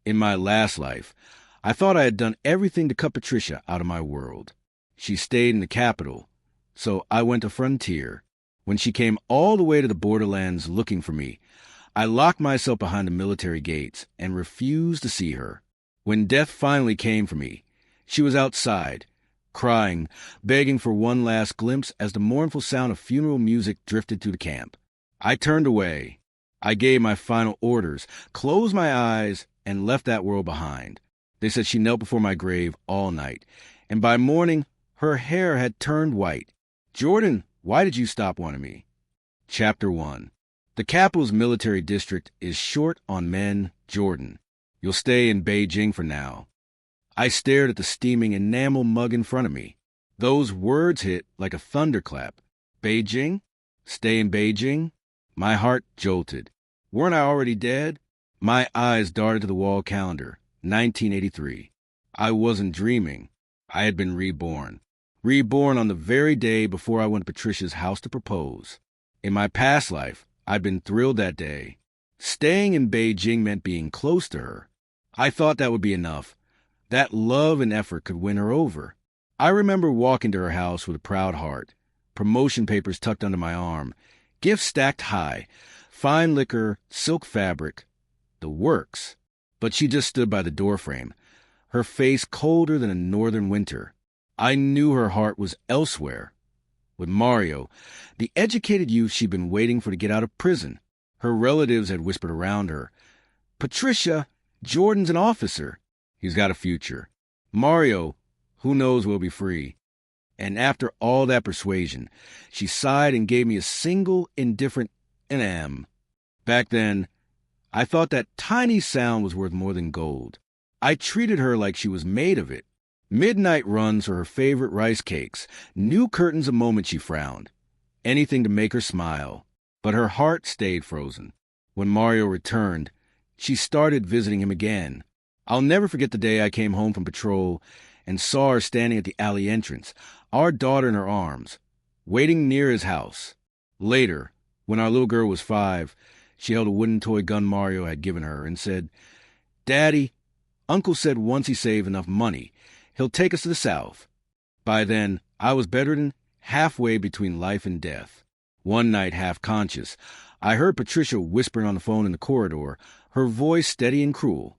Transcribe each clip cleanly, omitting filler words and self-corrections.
In my last life, I thought I had done everything to cut Patricia out of my world. She stayed in the capital, so I went to Frontier. When she came all the way to the borderlands looking for me, I locked myself behind the military gates and refused to see her. When death finally came for me, she was outside, crying, begging for one last glimpse as the mournful sound of funeral music drifted through the camp. I turned away. I gave my final orders, closed my eyes, and left that world behind. They said she knelt before my grave all night, and by morning, her hair had turned white. Jordan, why did you stop wanting me? Chapter 1. The capital's military district is short on men, Jordan. You'll stay in Beijing for now. I stared at the steaming enamel mug in front of me. Those words hit like a thunderclap. Beijing? Stay in Beijing? My heart jolted. Weren't I already dead? My eyes darted to the wall calendar. 1983. I wasn't dreaming. I had been reborn. Reborn on the very day before I went to Patricia's house to propose. In my past life, I'd been thrilled that day. Staying in Beijing meant being close to her. I thought that would be enough. That love and effort could win her over. I remember walking to her house with a proud heart, promotion papers tucked under my arm, gifts stacked high, fine liquor, silk fabric, the works. But she just stood by the doorframe, her face colder than a northern winter. I knew her heart was elsewhere. With Mario, the educated youth she'd been waiting for to get out of prison. Her relatives had whispered around her, "Patricia, Jordan's an officer. He's got a future. Mario, who knows, will be free." And after all that persuasion, she sighed and gave me a single, indifferent enamel. Back then, I thought that tiny sound was worth more than gold. I treated her like she was made of it. Midnight runs for her favorite rice cakes, new curtains the moment she frowned. Anything to make her smile. But her heart stayed frozen. When Mario returned, she started visiting him again. I'll never forget the day I came home from patrol and saw her standing at the alley entrance, our daughter in her arms, waiting near his house. Later, when our little girl was 5, she held a wooden toy gun Mario had given her and said, "Daddy, Uncle said once he saved enough money, he'll take us to the South." By then, I was better than halfway between life and death. One night, half conscious, I heard Patricia whispering on the phone in the corridor, her voice steady and cruel.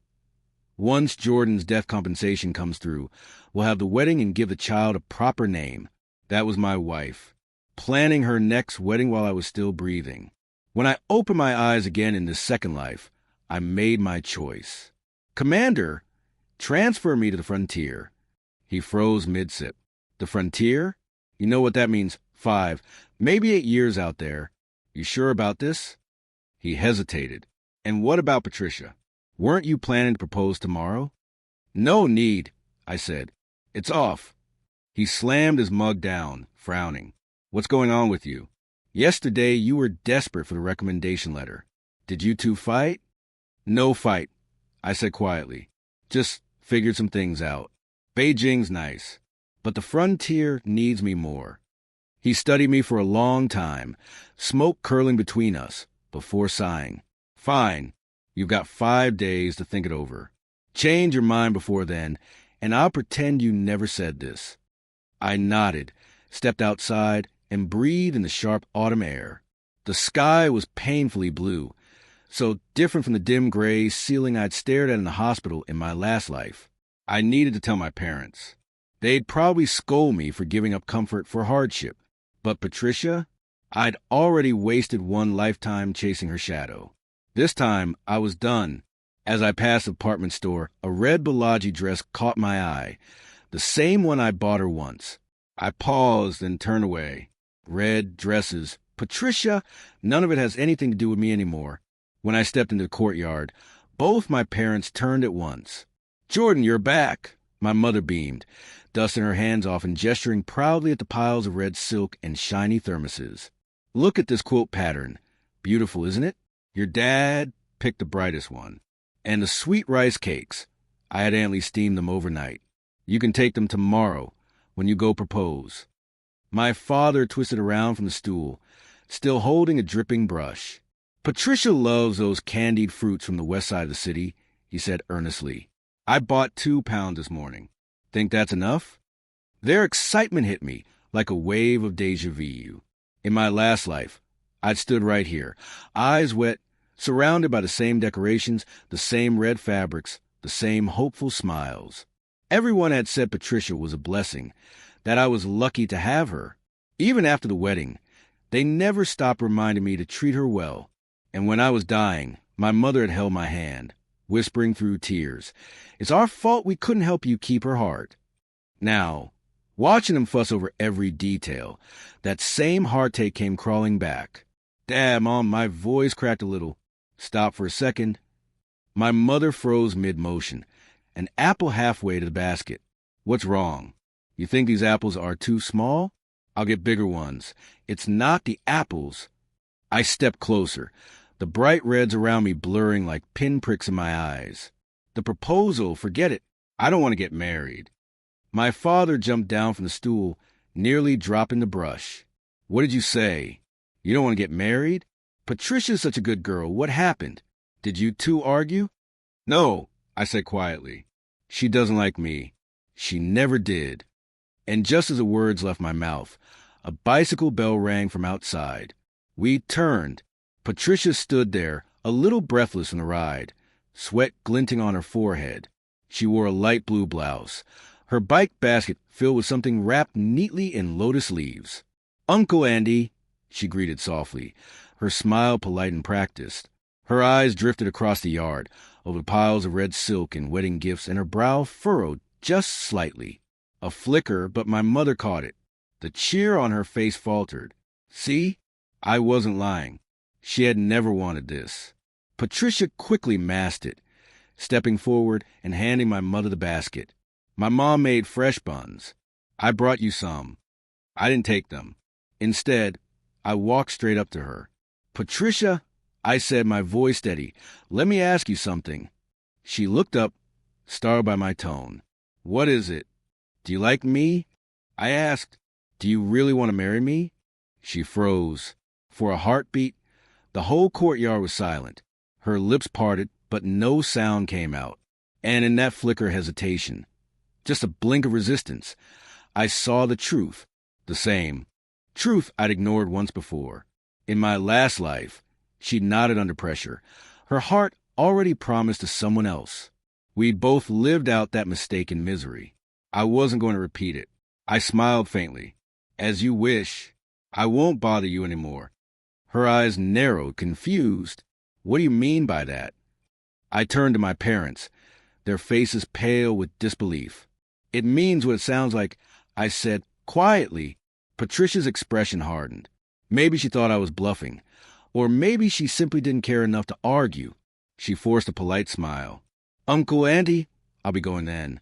"Once Jordan's death compensation comes through, we'll have the wedding and give the child a proper name." That was my wife, planning her next wedding while I was still breathing. When I opened my eyes again in this second life, I made my choice. "Commander, transfer me to the Frontier." He froze mid-sip. "The Frontier? You know what that means. 5, maybe 8 years out there. You sure about this?" He hesitated. "And what about Patricia? Weren't you planning to propose tomorrow?" "No need," I said. "It's off." He slammed his mug down, frowning. "What's going on with you? Yesterday you were desperate for the recommendation letter. Did you two fight?" "No fight," I said quietly. "Just figured some things out. Beijing's nice, but the Frontier needs me more." He studied me for a long time, smoke curling between us, before sighing. "Fine. You've got 5 days to think it over. Change your mind before then, and I'll pretend you never said this." I nodded, stepped outside, and breathed in the sharp autumn air. The sky was painfully blue, so different from the dim gray ceiling I'd stared at in the hospital in my last life. I needed to tell my parents. They'd probably scold me for giving up comfort for hardship. But Patricia? I'd already wasted one lifetime chasing her shadow. This time, I was done. As I passed the department store, a red Bellagio dress caught my eye, the same one I bought her once. I paused and turned away. Red dresses. Patricia, none of it has anything to do with me anymore. When I stepped into the courtyard, both my parents turned at once. "Jordan, you're back," my mother beamed, dusting her hands off and gesturing proudly at the piles of red silk and shiny thermoses. "Look at this quilt pattern. Beautiful, isn't it? Your dad picked the brightest one. And the sweet rice cakes. I had Aunt Lee steam them overnight. You can take them tomorrow when you go propose." My father twisted around from the stool, still holding a dripping brush. "Patricia loves those candied fruits from the west side of the city. he said earnestly. I bought 2 pounds this morning. Think that's enough? Their excitement hit me like a wave of déjà vu. In my last life, I'd stood right here, eyes wet, surrounded by the same decorations, the same red fabrics, the same hopeful smiles. Everyone had said Patricia was a blessing, that I was lucky to have her. Even after the wedding, they never stopped reminding me to treat her well. And when I was dying, my mother had held my hand, whispering through tears, "It's our fault we couldn't help you keep her heart." Now, watching them fuss over every detail, that same heartache came crawling back. "Dad, Mom," my voice cracked a little. Stopped for a second. My mother froze mid-motion, an apple halfway to the basket. "What's wrong? You think these apples are too small? I'll get bigger ones. It's not the apples." I stepped closer, the bright reds around me blurring like pinpricks in my eyes. "The proposal, forget it. I don't want to get married." My father jumped down from the stool, nearly dropping the brush. "What did you say? You don't want to get married? Patricia's such a good girl. What happened? Did you two argue?" "No," I said quietly. "She doesn't like me. She never did." And just as the words left my mouth, a bicycle bell rang from outside. We turned. Patricia stood there, a little breathless from the ride, sweat glinting on her forehead. She wore a light blue blouse, her bike basket filled with something wrapped neatly in lotus leaves. "Uncle Andy," she greeted softly, her smile polite and practiced. Her eyes drifted across the yard, over piles of red silk and wedding gifts, and her brow furrowed just slightly. A flicker, but my mother caught it. The cheer on her face faltered. See? I wasn't lying. She had never wanted this. Patricia quickly masked it, stepping forward and handing my mother the basket. "My mom made fresh buns. I brought you some." I didn't take them. Instead, I walked straight up to her. "Patricia," I said, my voice steady, "let me ask you something." She looked up, startled by my tone. "What is it? Do you like me?" I asked. "Do you really want to marry me?" She froze. For a heartbeat, the whole courtyard was silent. Her lips parted, but no sound came out. And in that flicker of hesitation, just a blink of resistance, I saw the truth, the same truth I'd ignored once before. In my last life, she nodded under pressure, her heart already promised to someone else. We'd both lived out that mistake in misery. I wasn't going to repeat it. I smiled faintly. "As you wish. I won't bother you anymore." Her eyes narrowed, confused. "What do you mean by that?" I turned to my parents, their faces pale with disbelief. "It means what it sounds like," I said quietly. Patricia's expression hardened. Maybe she thought I was bluffing, or maybe she simply didn't care enough to argue. She forced a polite smile. "Uncle Andy, I'll be going then."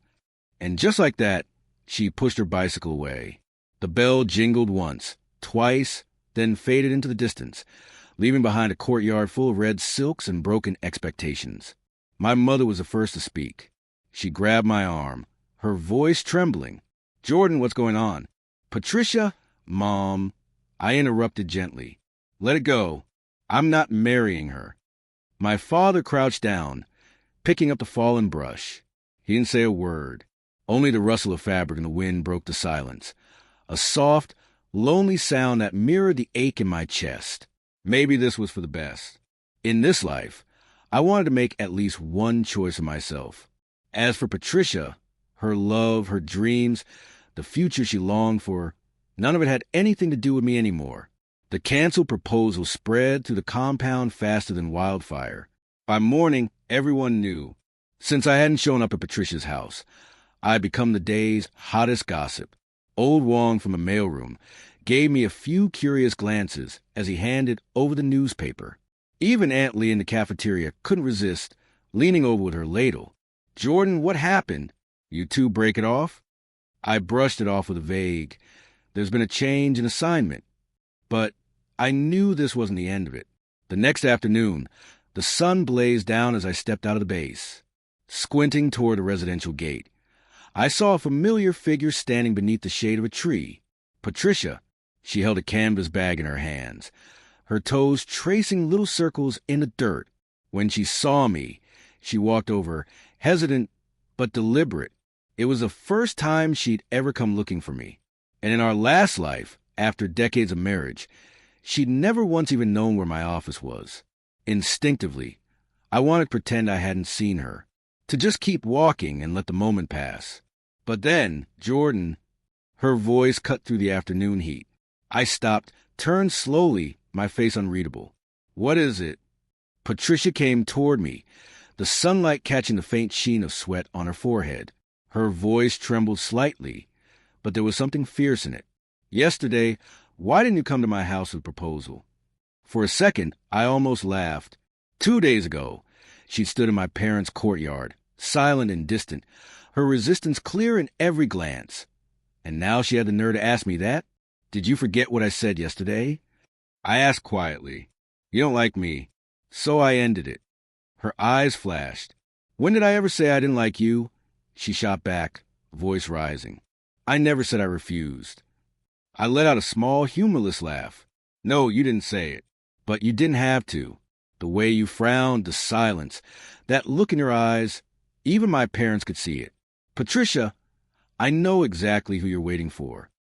And just like that, she pushed her bicycle away. The bell jingled once, twice, then faded into the distance, leaving behind a courtyard full of red silks and broken expectations. My mother was the first to speak. She grabbed my arm, her voice trembling. "Jordan, what's going on?" "Patricia." "Mom," I interrupted gently. "Let it go. I'm not marrying her." My father crouched down, picking up the fallen brush. He didn't say a word. Only the rustle of fabric in the wind broke the silence. A soft, lonely sound that mirrored the ache in my chest. Maybe this was for the best. In this life, I wanted to make at least one choice of myself. As for Patricia, her love, her dreams, the future she longed for, none of it had anything to do with me anymore. The canceled proposal spread through the compound faster than wildfire. By morning, everyone knew. Since I hadn't shown up at Patricia's house, I had become the day's hottest gossip. Old Wong from a mailroom gave me a few curious glances as he handed over the newspaper. Even Aunt Lee in the cafeteria couldn't resist, leaning over with her ladle. "Jordan, what happened? You two break it off?" I brushed it off with a vague, "There's been a change in assignment." But I knew this wasn't the end of it. The next afternoon, the sun blazed down as I stepped out of the base. Squinting toward the residential gate, I saw a familiar figure standing beneath the shade of a tree. Patricia. She held a canvas bag in her hands, her toes tracing little circles in the dirt. When she saw me, She walked over, hesitant but deliberate. It was the first time she'd ever come looking for me. And in our last life, after decades of marriage, she'd never once even known where my office was. Instinctively, I wanted to pretend I hadn't seen her, to just keep walking and let the moment pass. But then, Jordan, her voice cut through the afternoon heat. I stopped, turned slowly, my face unreadable. What is it? Patricia came toward me, the sunlight catching the faint sheen of sweat on her forehead. Her voice trembled slightly, but there was something fierce in it. Yesterday, why didn't you come to my house with a proposal? For a second, I almost laughed. 2 days ago, she stood in my parents' courtyard, silent and distant, her resistance clear in every glance. And now she had the nerve to ask me that? Did you forget what I said yesterday? I asked quietly. You don't like me. So I ended it. Her eyes flashed. When did I ever say I didn't like you? She shot back, voice rising. I never said I refused. I let out a small, humorless laugh. No, you didn't say it. But you didn't have to. The way you frowned, the silence, that look in your eyes, even my parents could see it. Patricia, I know exactly who you're waiting for.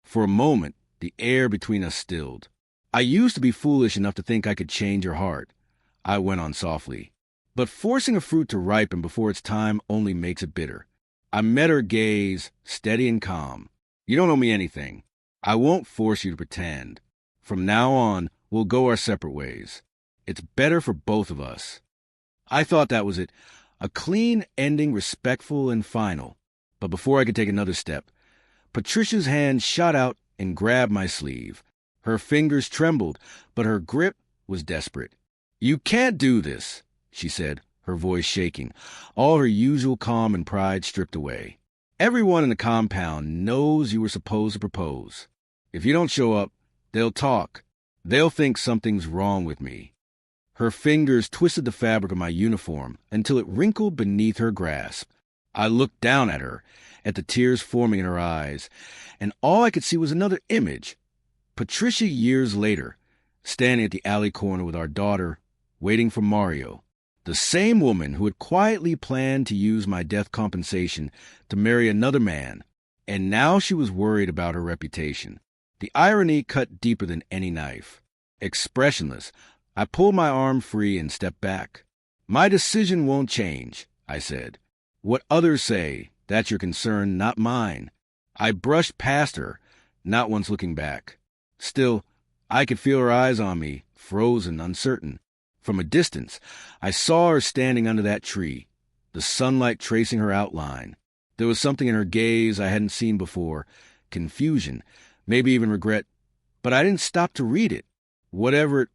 For a moment, the air between us stilled. I used to be foolish enough to think I could change your heart, I went on softly. But forcing a fruit to ripen before its time only makes it bitter. I met her gaze, steady and calm. You don't owe me anything. I won't force you to pretend. From now on, we'll go our separate ways. It's better for both of us. I thought that was it. A clean ending, respectful and final. But before I could take another step, Patricia's hand shot out and grabbed my sleeve. Her fingers trembled, but her grip was desperate. You can't do this, she said, her voice shaking, all her usual calm and pride stripped away. Everyone in the compound knows you were supposed to propose. If you don't show up, they'll talk. They'll think something's wrong with me. Her fingers twisted the fabric of my uniform until it wrinkled beneath her grasp. I looked down at her, at the tears forming in her eyes, and all I could see was another image. Patricia years later, standing at the alley corner with our daughter, waiting for Mario. The same woman who had quietly planned to use my death compensation to marry another man, and now she was worried about her reputation. The irony cut deeper than any knife. Expressionless, I pulled my arm free and stepped back. My decision won't change, I said. What others say, that's your concern, not mine. I brushed past her, not once looking back. Still, I could feel her eyes on me, frozen, uncertain. From a distance, I saw her standing under that tree, the sunlight tracing her outline. There was something in her gaze I hadn't seen before, confusion, maybe even regret, but I didn't stop to read it. Whatever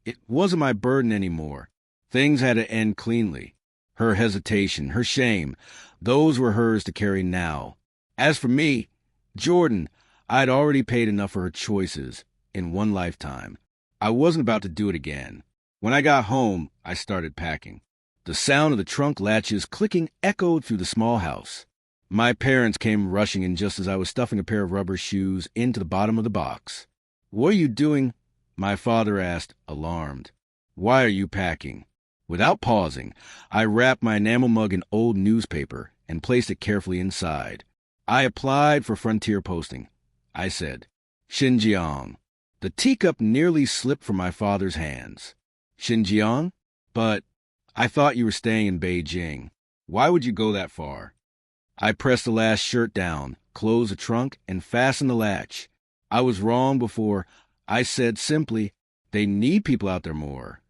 it wasn't my burden anymore. Things had to end cleanly. Her hesitation, her shame, those were hers to carry now. As for me, Jordan, I'd already paid enough for her choices in one lifetime. I wasn't about to do it again. When I got home, I started packing. The sound of the trunk latches clicking echoed through the small house. My parents came rushing in just as I was stuffing a pair of rubber shoes into the bottom of the box. What are you doing? My father asked, alarmed. Why are you packing? Without pausing, I wrapped my enamel mug in old newspaper and placed it carefully inside. I applied for frontier posting. I said, Xinjiang. The teacup nearly slipped from my father's hands. Xinjiang? But I thought you were staying in Beijing. Why would you go that far? I pressed the last shirt down, closed the trunk, and fastened the latch. I was wrong before. I said simply, they need people out there more.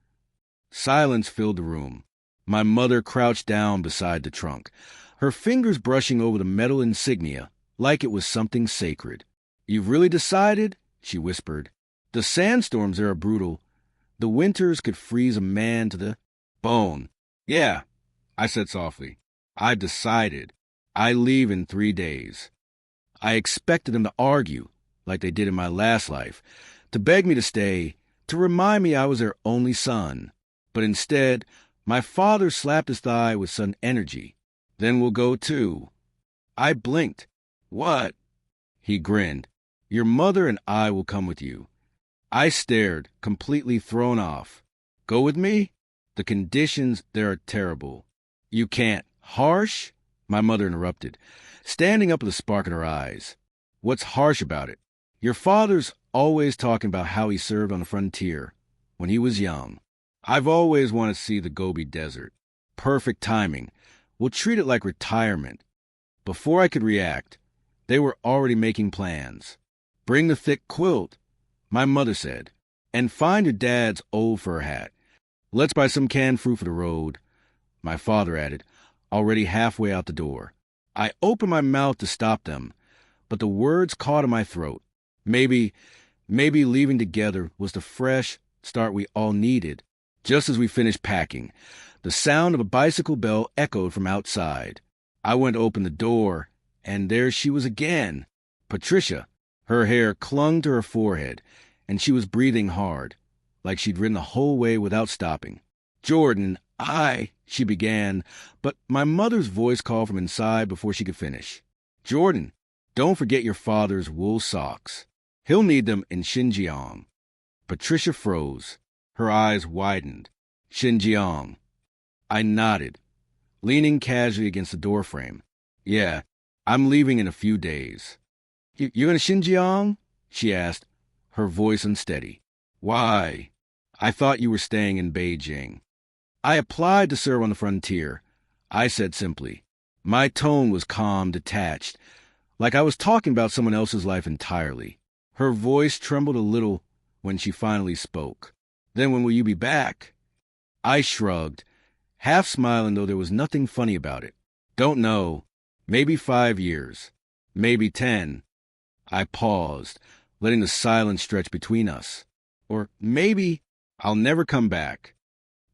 Silence filled the room. My mother crouched down beside the trunk, her fingers brushing over the metal insignia like it was something sacred. You've really decided? She whispered. The sandstorms there are brutal. The winters could freeze a man to the bone. Yeah, I said softly. I've decided. I leave in 3 days. I expected them to argue, like they did in my last life, to beg me to stay, to remind me I was their only son. But instead, my father slapped his thigh with sudden energy. Then we'll go too. I blinked. What? He grinned. Your mother and I will come with you. I stared, completely thrown off. Go with me? The conditions there are terrible. You can't. Harsh? My mother interrupted, standing up with a spark in her eyes. What's harsh about it? Your father's always talking about how he served on the frontier when he was young. I've always wanted to see the Gobi Desert. Perfect timing. We'll treat it like retirement. Before I could react, they were already making plans. Bring the thick quilt, my mother said, and find your dad's old fur hat. Let's buy some canned fruit for the road, my father added, already halfway out the door. I opened my mouth to stop them, but the words caught in my throat. Maybe leaving together was the fresh start we all needed. Just as we finished packing, the sound of a bicycle bell echoed from outside. I went to open the door, and there she was again. Patricia. Her hair clung to her forehead, and she was breathing hard, like she'd ridden the whole way without stopping. Jordan, she began, but my mother's voice called from inside before she could finish. Jordan, don't forget your father's wool socks. He'll need them in Xinjiang. Patricia froze. Her eyes widened. Xinjiang. I nodded, leaning casually against the doorframe. Yeah, I'm leaving in a few days. You're going to Xinjiang? She asked, her voice unsteady. Why? I thought you were staying in Beijing. I applied to serve on the frontier, I said simply. My tone was calm, detached, like I was talking about someone else's life entirely. Her voice trembled a little when she finally spoke. Then when will you be back? I shrugged, half smiling though there was nothing funny about it. Don't know. Maybe 5 years. Maybe 10. I paused, letting the silence stretch between us. Or maybe I'll never come back.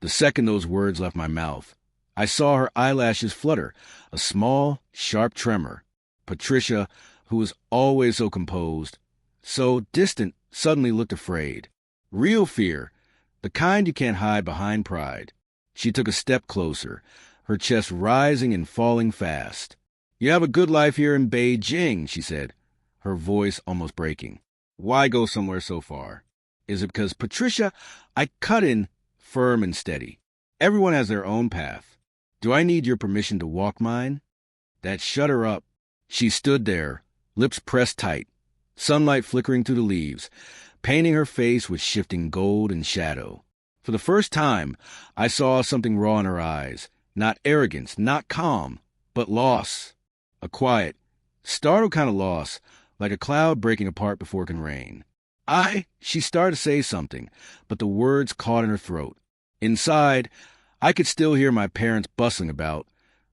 The second those words left my mouth, I saw her eyelashes flutter, a small, sharp tremor. Patricia, who was always so composed, so distant, suddenly looked afraid. Real fear, the kind you can't hide behind pride. She took a step closer, her chest rising and falling fast. You have a good life here in Beijing, she said, her voice almost breaking. Why go somewhere so far? Is it because, Patricia, I cut in, firm and steady. Everyone has their own path. Do I need your permission to walk mine? That shut her up. She stood there, lips pressed tight, sunlight flickering through the leaves, painting her face with shifting gold and shadow. For the first time, I saw something raw in her eyes, not arrogance, not calm, but loss. A quiet, startled kind of loss, like a cloud breaking apart before it can rain. She started to say something, but the words caught in her throat. Inside, I could still hear my parents bustling about,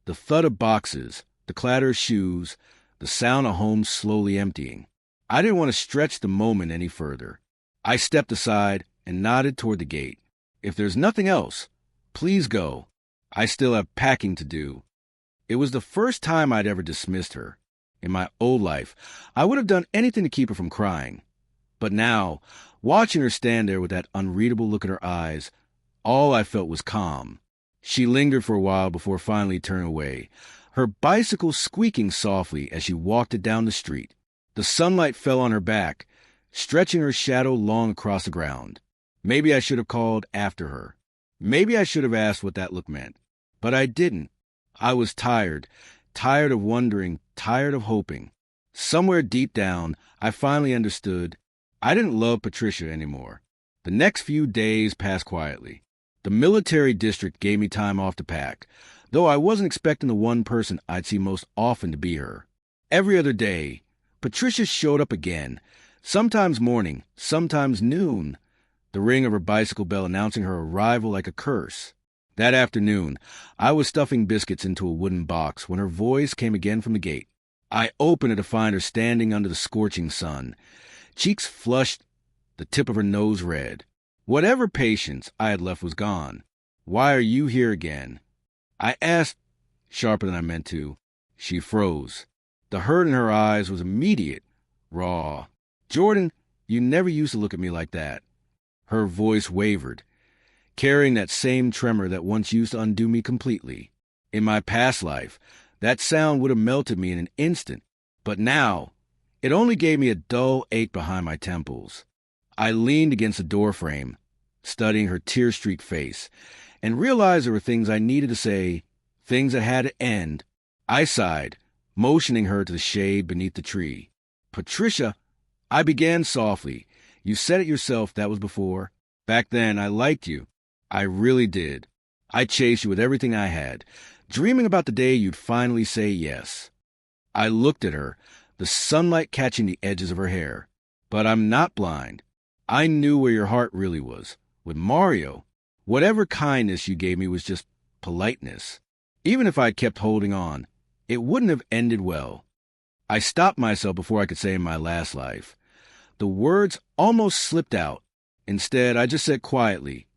the thud of boxes, the clatter of shoes, the sound of homes slowly emptying. I didn't want to stretch the moment any further. I stepped aside and nodded toward the gate. If there's nothing else, please go. I still have packing to do. It was the first time I'd ever dismissed her. In my old life, I would have done anything to keep her from crying. But now, watching her stand there with that unreadable look in her eyes, all I felt was calm. She lingered for a while before finally turning away, her bicycle squeaking softly as she walked it down the street. The sunlight fell on her back, stretching her shadow long across the ground. Maybe I should have called after her. Maybe I should have asked what that look meant. But I didn't. I was tired of wondering, tired of hoping. Somewhere deep down, I finally understood I didn't love Patricia anymore. The next few days passed quietly. The military district gave me time off to pack, though I wasn't expecting the one person I'd see most often to be her. Every other day, Patricia showed up again, sometimes morning, sometimes noon, the ring of her bicycle bell announcing her arrival like a curse. That afternoon, I was stuffing biscuits into a wooden box when her voice came again from the gate. I opened it to find her standing under the scorching sun, cheeks flushed, the tip of her nose red. Whatever patience I had left was gone. Why are you here again? I asked, sharper than I meant to. She froze. The hurt in her eyes was immediate, raw. Jordan, you never used to look at me like that. Her voice wavered, carrying that same tremor that once used to undo me completely. In my past life, that sound would have melted me in an instant, but now, it only gave me a dull ache behind my temples. I leaned against the doorframe, studying her tear-streaked face, and realized there were things I needed to say, things that had to end. I sighed, motioning her to the shade beneath the tree. Patricia, I began softly. You said it yourself, that was before. Back then, I liked you. I really did. I chased you with everything I had, dreaming about the day you'd finally say yes. I looked at her, the sunlight catching the edges of her hair. But I'm not blind. I knew where your heart really was. With Mario, whatever kindness you gave me was just politeness. Even if I'd kept holding on, it wouldn't have ended well. I stopped myself before I could say in my last life. The words almost slipped out. Instead, I just said quietly,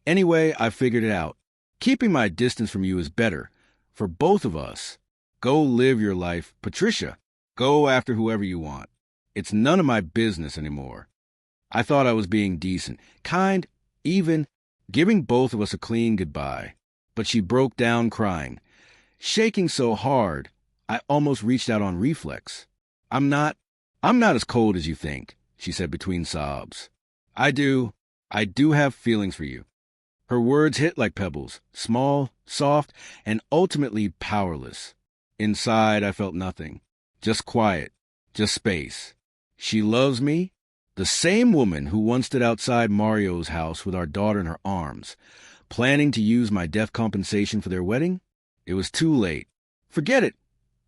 anyway, I figured it out. Keeping my distance from you is better, for both of us. Go live your life, Patricia. Go after whoever you want. It's none of my business anymore. I thought I was being decent, kind, even, giving both of us a clean goodbye. But she broke down crying, shaking so hard, I almost reached out on reflex. I'm not as cold as you think, she said between sobs. I do have feelings for you. Her words hit like pebbles, small, soft, and ultimately powerless. Inside, I felt nothing. Just quiet, just space. She loves me, the same woman who once stood outside Mario's house with our daughter in her arms, planning to use my death compensation for their wedding? It was too late. Forget it,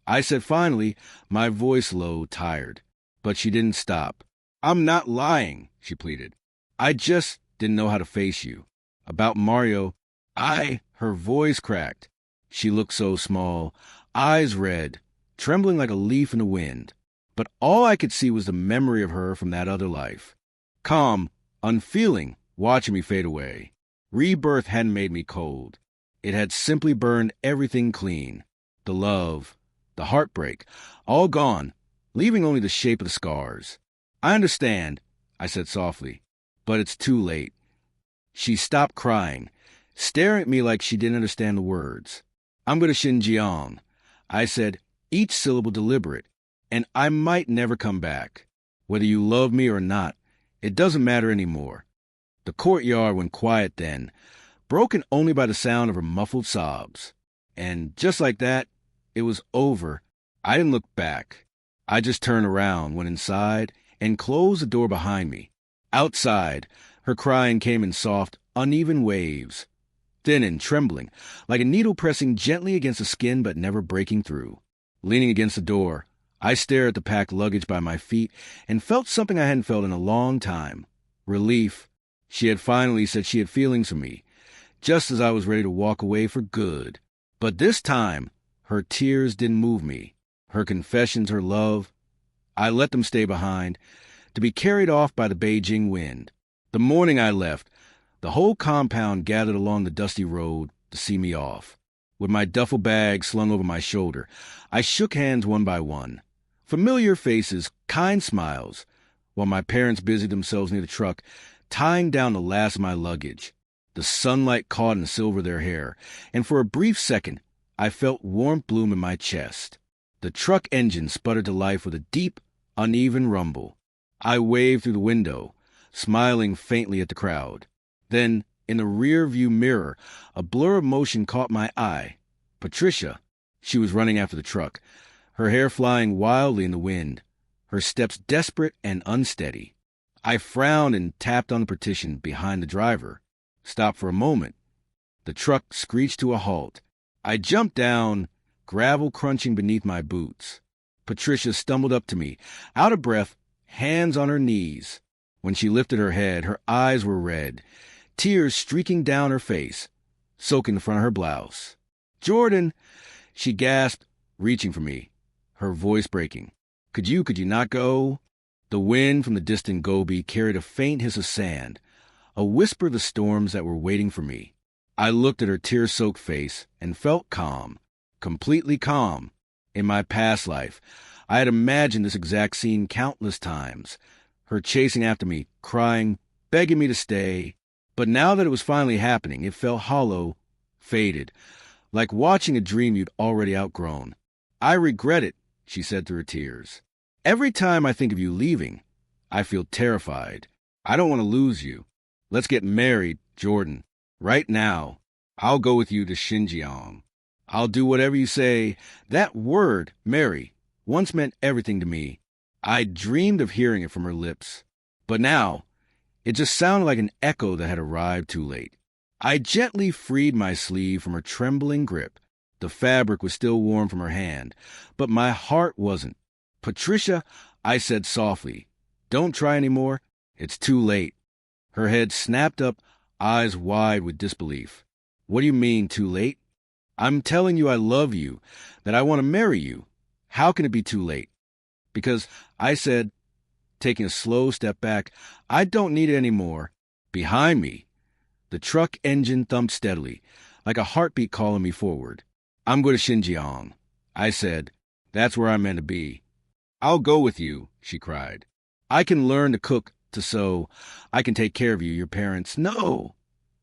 I said finally, my voice low, tired. But she didn't stop. I'm not lying, she pleaded. I just didn't know how to face you. About Mario, her voice cracked. She looked so small, eyes red, trembling like a leaf in the wind. But all I could see was the memory of her from that other life. Calm, unfeeling, watching me fade away. Rebirth hadn't made me cold. It had simply burned everything clean. The love, the heartbreak, all gone, leaving only the shape of the scars. I understand, I said softly, but it's too late. She stopped crying, staring at me like she didn't understand the words. I'm going to Xinjiang, I said, each syllable deliberate, and I might never come back. Whether you love me or not, it doesn't matter anymore. The courtyard went quiet then, broken only by the sound of her muffled sobs. And just like that, it was over. I didn't look back. I just turned around, went inside, and closed the door behind me. Outside, her crying came in soft, uneven waves, thin and trembling, like a needle pressing gently against the skin but never breaking through. Leaning against the door, I stared at the packed luggage by my feet and felt something I hadn't felt in a long time. Relief. She had finally said she had feelings for me, just as I was ready to walk away for good. But this time, her tears didn't move me. Her confessions, her love, I let them stay behind, to be carried off by the Beijing wind. The morning I left, the whole compound gathered along the dusty road to see me off. With my duffel bag slung over my shoulder, I shook hands one by one. Familiar faces, kind smiles, while my parents busied themselves near the truck, tying down the last of my luggage. The sunlight caught and silvered their hair, and for a brief second, I felt warmth bloom in my chest. The truck engine sputtered to life with a deep, uneven rumble. I waved through the window, smiling faintly at the crowd. Then, in the rear-view mirror, a blur of motion caught my eye. Patricia. She was running after the truck, her hair flying wildly in the wind, her steps desperate and unsteady. I frowned and tapped on the partition behind the driver. Stopped for a moment. The truck screeched to a halt. I jumped down, gravel crunching beneath my boots. Patricia stumbled up to me, out of breath, hands on her knees. When she lifted her head, her eyes were red, tears streaking down her face, soaking the front of her blouse. "Jordan," she gasped, reaching for me, her voice breaking. Could you not go?" The wind from the distant Gobi carried a faint hiss of sand, a whisper of the storms that were waiting for me. I looked at her tear-soaked face and felt calm, completely calm. In my past life, I had imagined this exact scene countless times, her chasing after me, crying, begging me to stay. But now that it was finally happening, it felt hollow, faded, like watching a dream you'd already outgrown. "I regret it," she said through her tears. "Every time I think of you leaving, I feel terrified. I don't want to lose you. Let's get married, Jordan. Right now." I'll go with you to Xinjiang. I'll do whatever you say. That word, Mary, once meant everything to me. I dreamed of hearing it from her lips. But now, it just sounded like an echo that had arrived too late. I gently freed my sleeve from her trembling grip. The fabric was still warm from her hand, but my heart wasn't. "Patricia," I said softly, "don't try any more. It's too late." Her head snapped up, eyes wide with disbelief. "What do you mean, too late?" "I'm telling you I love you, that I want to marry you. How can it be too late?" "Because," I said, taking a slow step back, "I don't need it anymore." Behind me, the truck engine thumped steadily, like a heartbeat calling me forward. "I'm going to Xinjiang," I said. "That's where I'm meant to be." "I'll go with you," she cried. "I can learn to cook, to sew. I can take care of you, your parents." "No!"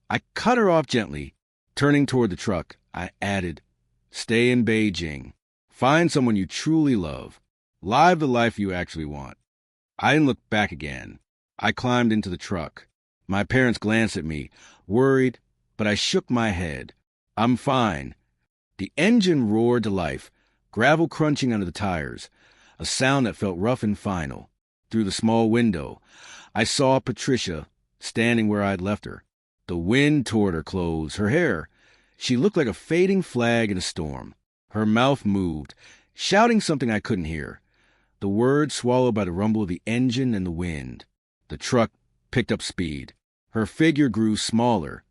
I cut her off gently. Turning toward the truck, I added, "Stay in Beijing. Find someone you truly love. Live the life you actually want." I didn't look back again. I climbed into the truck. My parents glanced at me, worried, but I shook my head. "I'm fine." The engine roared to life, gravel crunching under the tires, a sound that felt rough and final. Through the small window, I saw Patricia standing where I'd left her. The wind tore at her clothes, her hair. She looked like a fading flag in a storm. Her mouth moved, shouting something I couldn't hear. The words swallowed by the rumble of the engine and the wind. The truck picked up speed. Her figure grew smaller,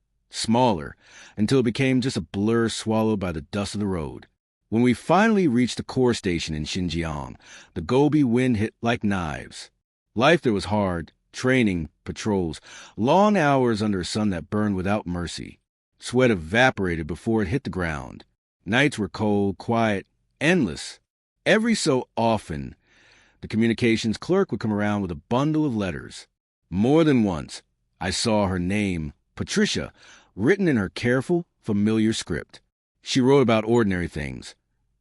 until it became just a blur swallowed by the dust of the road. When we finally reached the core station in Xinjiang, the Gobi wind hit like knives. Life there was hard, training, patrols, long hours under a sun that burned without mercy. Sweat evaporated before it hit the ground. Nights were cold, quiet, endless. Every so often, the communications clerk would come around with a bundle of letters. More than once, I saw her name, Patricia, written in her careful, familiar script. She wrote about ordinary things,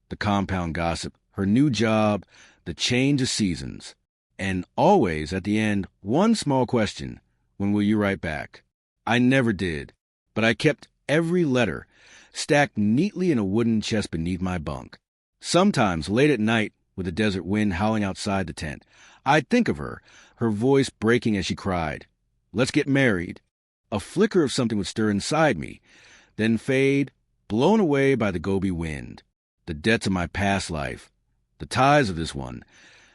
the compound gossip, her new job, the change of seasons, and always, at the end, one small question: "When will you write back?" I never did, but I kept every letter, stacked neatly in a wooden chest beneath my bunk. Sometimes, late at night, with the desert wind howling outside the tent, I'd think of her, her voice breaking as she cried, "Let's get married." A flicker of something would stir inside me, then fade, blown away by the Gobi wind. The debts of my past life, the ties of this one,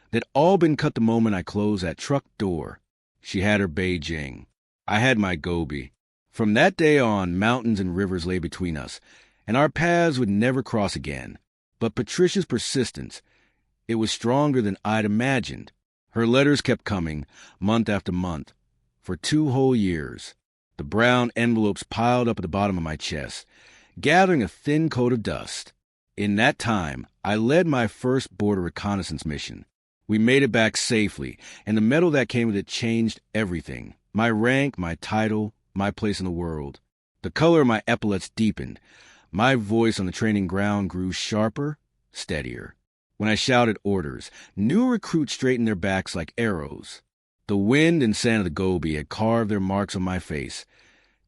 they'd all been cut the moment I closed that truck door. She had her Beijing. I had my Gobi. From that day on, mountains and rivers lay between us, and our paths would never cross again. But Patricia's persistence, it was stronger than I'd imagined. Her letters kept coming, month after month, for 2 whole years. The brown envelopes piled up at the bottom of my chest, gathering a thin coat of dust. In that time, I led my first border reconnaissance mission. We made it back safely, and the medal that came with it changed everything. My rank, my title, my place in the world. The color of my epaulets deepened. My voice on the training ground grew sharper, steadier. When I shouted orders, new recruits straightened their backs like arrows. The wind and sand of the Gobi had carved their marks on my face,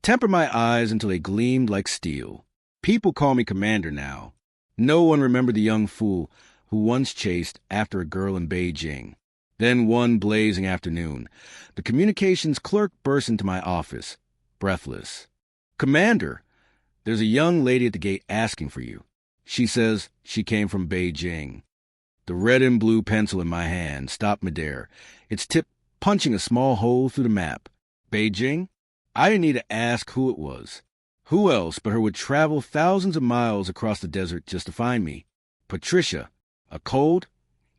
tempered my eyes until they gleamed like steel. People call me Commander now. No one remembered the young fool who once chased after a girl in Beijing. Then one blazing afternoon, the communications clerk burst into my office, breathless. "Commander, there's a young lady at the gate asking for you. She says she came from Beijing." The red and blue pencil in my hand stopped midair, its tip punching a small hole through the map. Beijing? I didn't need to ask who it was. Who else but her would travel thousands of miles across the desert just to find me? Patricia. A cold,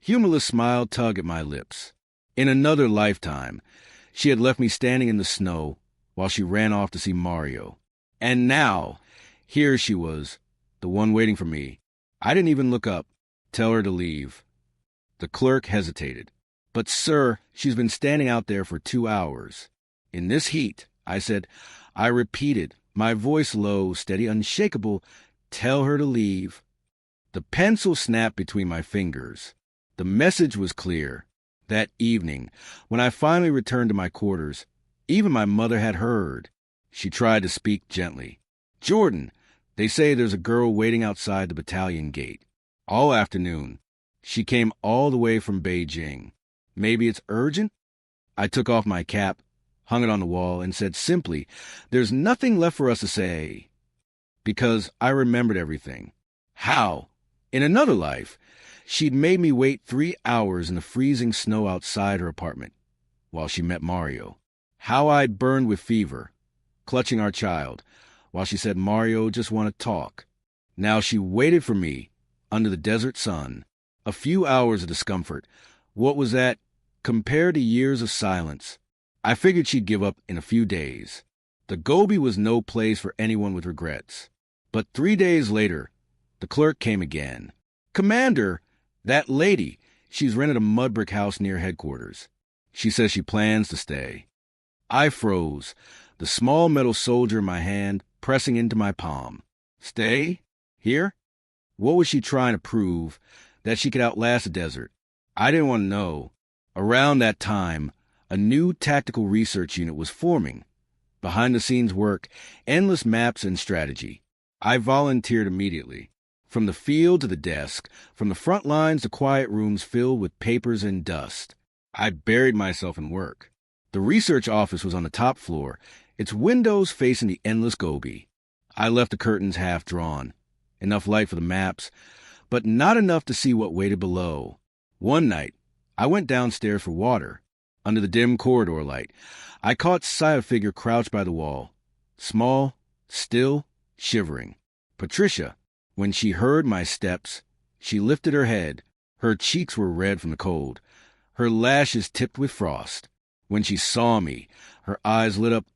humorless smile tugged at my lips. In another lifetime, she had left me standing in the snow while she ran off to see Mario. And now, here she was, the one waiting for me. I didn't even look up. Tell her to leave. The clerk hesitated. "But, sir, she's been standing out there for 2 hours. In this heat," I said. I repeated, my voice low, steady, unshakable, "Tell her to leave." The pencil snapped between my fingers. The message was clear. That evening, when I finally returned to my quarters, even my mother had heard. She tried to speak gently. Jordan, they say there's a girl waiting outside the battalion gate. All afternoon. She came all the way from Beijing. Maybe it's urgent? I took off my cap, hung it on the wall, and said simply, there's nothing left for us to say. Because I remembered everything. How? In another life, she'd made me wait 3 hours in the freezing snow outside her apartment while she met Mario. How I burned with fever, clutching our child, while she said Mario just wanted to talk. Now she waited for me under the desert sun. A few hours of discomfort. What was that compared to years of silence? I figured she'd give up in a few days. The Gobi was no place for anyone with regrets. But 3 days later, the clerk came again. Commander, that lady, she's rented a mud brick house near headquarters. She says she plans to stay. I froze, the small metal soldier in my hand pressing into my palm. Stay? Here? What was she trying to prove? That she could outlast the desert? I didn't want to know. Around that time, a new tactical research unit was forming. Behind-the-scenes work, endless maps and strategy. I volunteered immediately. From the field to the desk, from the front lines to quiet rooms filled with papers and dust. I buried myself in work. The research office was on the top floor, its windows facing the endless Gobi. I left the curtains half drawn. Enough light for the maps, but not enough to see what waited below. One night, I went downstairs for water. Under the dim corridor light, I caught sight of a figure crouched by the wall. Small, still, shivering. Patricia. When she heard my steps, she lifted her head. Her cheeks were red from the cold. Her lashes tipped with frost. When she saw me, her eyes lit up,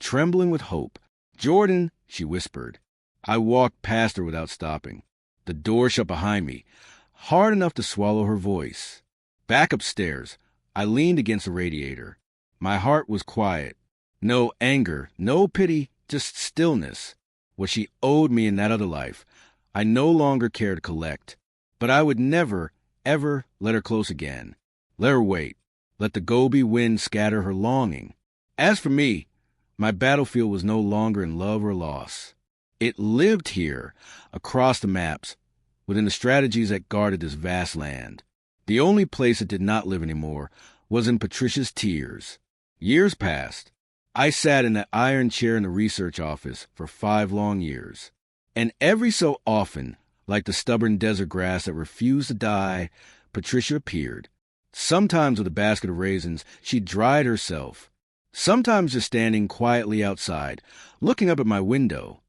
trembling with hope. Jordan, she whispered. I walked past her without stopping. The door shut behind me, hard enough to swallow her voice. Back upstairs, I leaned against the radiator. My heart was quiet. No anger, no pity, just stillness. What she owed me in that other life, I no longer cared to collect. But I would never, ever let her close again. Let her wait. Let the Gobi wind scatter her longing. As for me, my battlefield was no longer in love or loss. It lived here, across the maps, within the strategies that guarded this vast land. The only place it did not live anymore was in Patricia's tears. Years passed. I sat in that iron chair in the research office for 5 long years. And every so often, like the stubborn desert grass that refused to die, Patricia appeared. Sometimes with a basket of raisins, she dried herself. Sometimes just standing quietly outside, looking up at my window.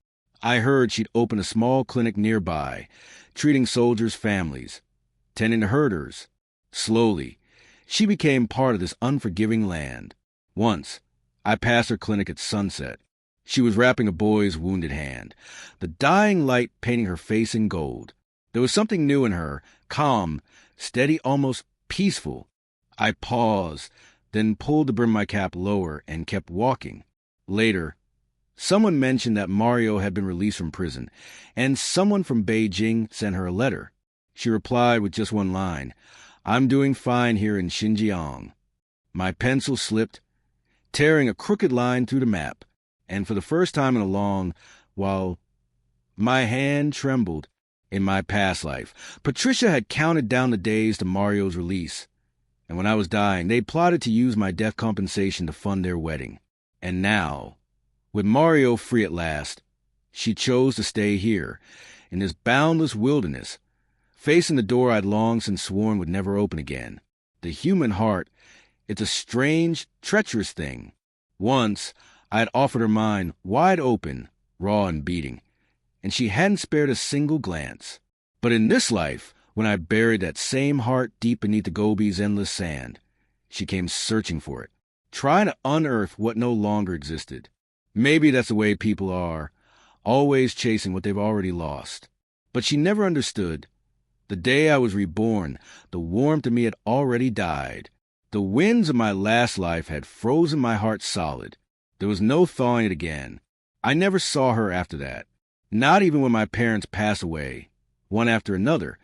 I heard she'd open a small clinic nearby, treating soldiers' families, tending to herders. Slowly, she became part of this unforgiving land. Once, I passed her clinic at sunset. She was wrapping a boy's wounded hand, the dying light painting her face in gold. There was something new in her, calm, steady, almost peaceful. I paused, then pulled the brim of my cap lower and kept walking. Later, someone mentioned that Mario had been released from prison, and someone from Beijing sent her a letter. She replied with just one line, "I'm doing fine here in Xinjiang." My pencil slipped, tearing a crooked line through the map, and for the first time in a long while, my hand trembled. In my past life, Patricia had counted down the days to Mario's release, and when I was dying, they plotted to use my death compensation to fund their wedding. And now, with Mario free at last, she chose to stay here, in this boundless wilderness, facing the door I'd long since sworn would never open again. The human heart, it's a strange, treacherous thing. Once, I had offered her mine, wide open, raw and beating, and she hadn't spared a single glance. But in this life, when I buried that same heart deep beneath the Gobi's endless sand, she came searching for it, trying to unearth what no longer existed. Maybe that's the way people are, always chasing what they've already lost. But she never understood. The day I was reborn, the warmth in me had already died. The winds of my last life had frozen my heart solid. There was no thawing it again. I never saw her after that. Not even when my parents passed away, one after another,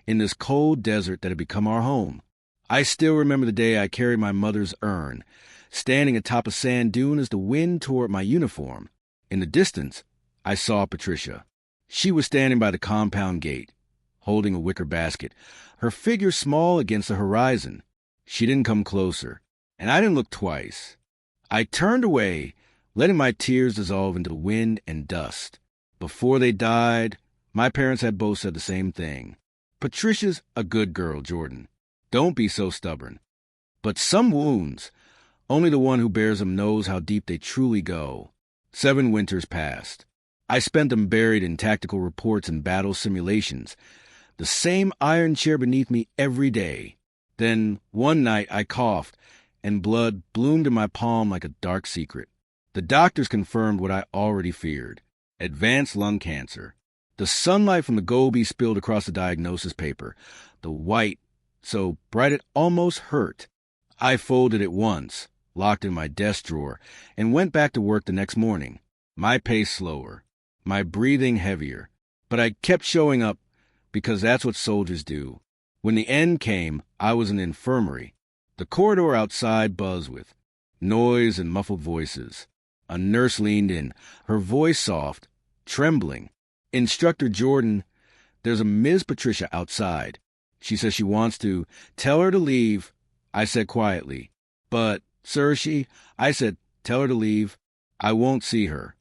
in this cold desert that had become our home. I still remember the day I carried my mother's urn, standing atop a sand dune as the wind tore at my uniform. In the distance, I saw Patricia. She was standing by the compound gate, holding a wicker basket, her figure small against the horizon. She didn't come closer, and I didn't look twice. I turned away, letting my tears dissolve into the wind and dust. Before they died, my parents had both said the same thing. Patricia's a good girl, Jordan. Don't be so stubborn. But some wounds, only the one who bears them knows how deep they truly go. 7 winters passed. I spent them buried in tactical reports and battle simulations. The same iron chair beneath me every day. Then, one night, I coughed, and blood bloomed in my palm like a dark secret. The doctors confirmed what I already feared. Advanced lung cancer. The sunlight from the Gobi spilled across the diagnosis paper. The white, so bright it almost hurt. I folded it once, locked in my desk drawer, and went back to work the next morning. My pace slower, my breathing heavier. But I kept showing up because that's what soldiers do. When the end came, I was in the infirmary. The corridor outside buzzed with noise and muffled voices. A nurse leaned in, her voice soft, trembling. "Instructor Jordan, there's a Ms. Patricia outside. She says she wants to. Tell her to leave." I said quietly. "But, sir, I said, tell her to leave. I won't see her."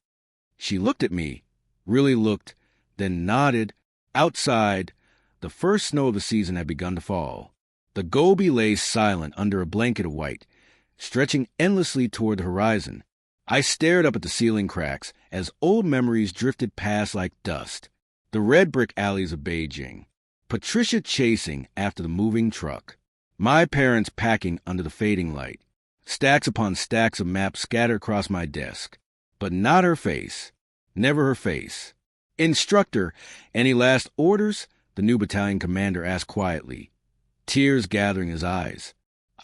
She looked at me, really looked, then nodded. Outside, the first snow of the season had begun to fall. The Gobi lay silent under a blanket of white, stretching endlessly toward the horizon. I stared up at the ceiling cracks as old memories drifted past like dust. The red brick alleys of Beijing. Patricia chasing after the moving truck. My parents packing under the fading light. Stacks upon stacks of maps scattered across my desk. But not her face. Never her face. "Instructor, any last orders?" the new battalion commander asked quietly, tears gathering his eyes.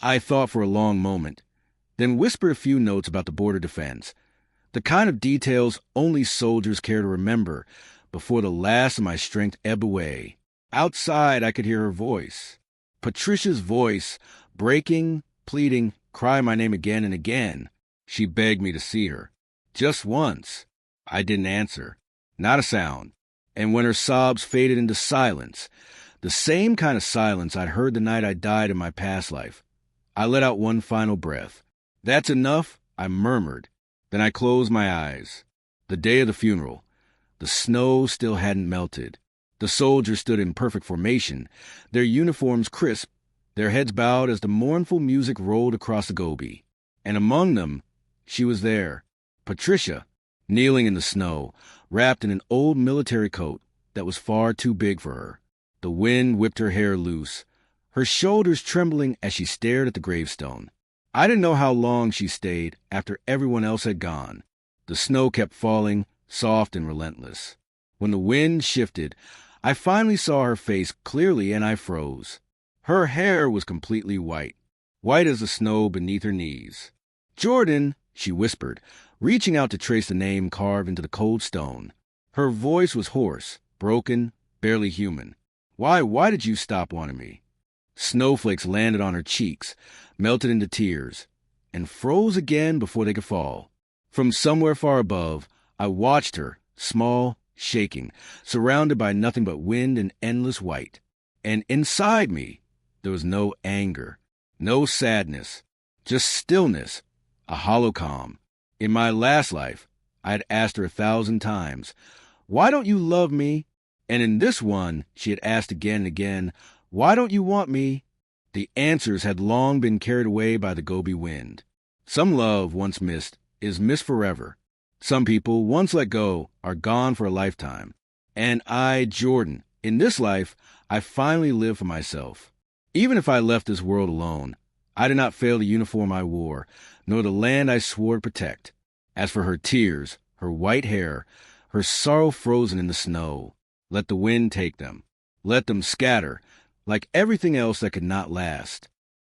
I thought for a long moment, then whispered a few notes about the border defense, the kind of details only soldiers care to remember before the last of my strength ebbed away. Outside, I could hear her voice. Patricia's voice, breaking, pleading, cry my name again and again. She begged me to see her. Just once. I didn't answer. Not a sound. And when her sobs faded into silence, the same kind of silence I'd heard the night I died in my past life, I let out one final breath. "That's enough," I murmured. Then I closed my eyes. The day of the funeral. The snow still hadn't melted. The soldiers stood in perfect formation, their uniforms crisp, their heads bowed as the mournful music rolled across the Gobi. And among them, she was there, Patricia, kneeling in the snow, wrapped in an old military coat that was far too big for her. The wind whipped her hair loose, her shoulders trembling as she stared at the gravestone. I didn't know how long she stayed after everyone else had gone. The snow kept falling, soft and relentless. When the wind shifted, I finally saw her face clearly and I froze. Her hair was completely white, white as the snow beneath her knees. "Jordan," she whispered, reaching out to trace the name carved into the cold stone. Her voice was hoarse, broken, barely human. Why did you stop wanting me?" Snowflakes landed on her cheeks, melted into tears, and froze again before they could fall. From somewhere far above, I watched her, small, shaking, surrounded by nothing but wind and endless white. And inside me, there was no anger, no sadness, just stillness, a hollow calm. In my last life, I had asked her 1,000 times, "Why don't you love me?" And in this one, she had asked again and again, "Why don't you want me?" The answers had long been carried away by the Gobi wind. Some love, once missed, is missed forever. Some people, once let go, are gone for a lifetime. And I, Jordan, in this life, I finally live for myself. Even if I left this world alone, I did not fail the uniform I wore, nor the land I swore to protect. As for her tears, her white hair, her sorrow frozen in the snow, let the wind take them. Let them scatter, like everything else that could not last.